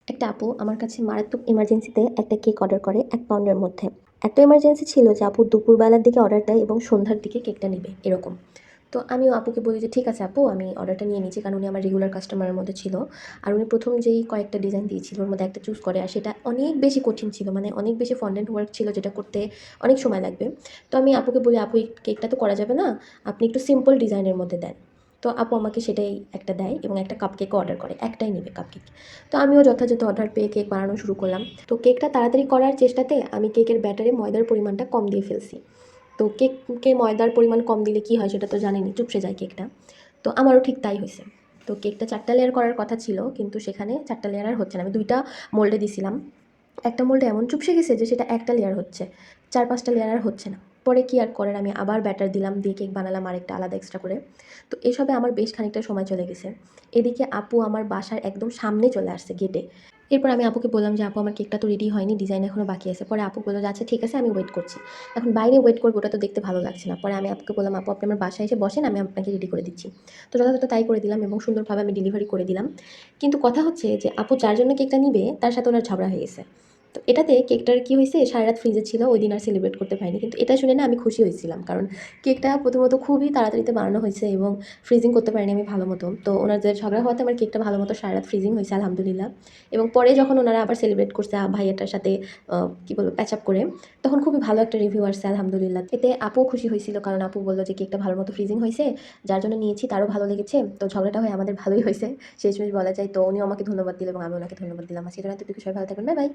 একটা আপু আমার কাছে মারাত্মক ইমার্জেন্সিতে একটা কেক অর্ডার করে ১ পাউন্ডের মধ্যে। এত ইমার্জেন্সি ছিল যে আপু দুপুরবেলার দিকে অর্ডার দেয় এবং সন্ধ্যার দিকে কেকটা নিবে এরকম। তো আমিও আপুকে বলি যে, "ঠিক আছে আপু, আমি অর্ডারটা নিয়ে নিচ্ছি।" কারণ উনি আমার রেগুলার কাস্টমারের মধ্যে ছিল। আর উনি ১ম যেই কয়েকটা ডিজাইন দিয়েছিল ওর মধ্যে একটা চুজ করে, আর সেটা অনেক বেশি কঠিন ছিল। মানে অনেক বেশি ফন্ডেন্ট ওয়ার্ক ছিল যেটা করতে অনেক সময় লাগবে। তো আমি আপুকে বলি, "আপু, এই কেকটা তো করা যাবে না। আপনি একটু সিম্পল ডিজাইনের মধ্যে দেন।" তো আপু আমাকে সেটাই একটা দেয় এবং একটা কাপকেকও অর্ডার করে। একটাই নিবে কাপকেক। তো আমিও যথাযথ অর্ডার পেয়ে কেক বানানো শুরু করলাম। তো কেকটা তাড়াতাড়ি করার চেষ্টাতে আমি কেকের ব্যাটারে ময়দার পরিমাণটা কম দিয়ে ফেলছি। তো কেককে ময়দার পরিমাণ কম দিলে কী হয় সেটা তো জানেনই, চুপসে যায় কেকটা। তো আমারও ঠিক তাই হইছে। তো কেকটা ৪ টা লেয়ার করার কথা ছিল, কিন্তু সেখানে ৪ টা লেয়ার আর হচ্ছে না। আমি ২ টা মোল্ডে দিছিলাম। একটা মোল্ডে এমন চুপসে গেছে যে সেটা একটা লেয়ার হচ্ছে। ৪-৫ টা লেয়ার আর হচ্ছে না। পরে কি আর করার, আমি আবার ব্যাটার দিলাম, দিয়ে কেক বানালাম আরেকটা আলাদা এক্সট্রা করে। তো এসবে আমার বেশ খানিকটা সময় চলে গেছে। এদিকে আপু আমার বাসার একদম সামনে চলে আসছে গেটে। এরপর আমি আপুকে বললাম যে, "আপু, আমার কেকটা তো রেডি হয়নি, ডিজাইন এখনো বাকি আছে।" পরে আপু বলল যে, "আচ্ছা ঠিক আছে, আমি ওয়েট করছি।" এখন বাইরে ওয়েট করবো, ওটা তো দেখতে ভালো লাগছে না। পরে আমি আপুকে বললাম, "আপু, আপনি আমার বাসায় এসে বসেন, আমি আপনাকে রেডি করে দিচ্ছি।" তো যথাযথ তাই করে দিলাম এবং সুন্দরভাবে আমি ডেলিভারি করে দিলাম। কিন্তু কথা হচ্ছে যে আপু যার জন্য কেকটা নিবে তার সাথে ওনার ঝগড়া হয়ে গেছে। তো এটাতে কেকটার কি হইছে, সারারাত ফ্রিজে ছিল, ওইদিন আর সেলিব্রেট করতে পারিনি। কিন্তু এটা শুনে না আমি খুশি হয়েছিলাম। কারণ কেকটা প্রথমত খুবই তাড়াতাড়িতে বানানো হয়েছে এবং ফ্রিজিং করতে পারিনি আমি ভালো মতো। তো ওনাদের ঝগড়া হওয়াতে আমার কেকটা ভালো মতো সারারাত ফ্রিজিং হয়েছে আলহামদুলিল্লাহ। এবং পরে যখন ওনারা আবার সেলিব্রেট করছে ভাইয়াটার সাথে কি বলবো, প্যাচ আপ করে, তখন খুবই ভালো একটা রিভিউ আসছে আলহামদুলিল্লাহ। এতে আপুও খুশি হয়েছিল, কারণ আপু বলল যে কেকটা ভালো মতো ফ্রিজিং হয়েছে, যার জন্য নিয়েছি তারও ভালো লেগেছে। তো ঝগড়াটা হয়ে আমাদের ভালোই হয়েছে শেষমেশ বলা যায়। তো উনিও আমাকে ধন্যবাদ দিল এবং আমি ওনাকে ধন্যবাদ দিলাম। আজকের জন্য এতটুকু, সবাই ভালো থাকবেন। Bye bye.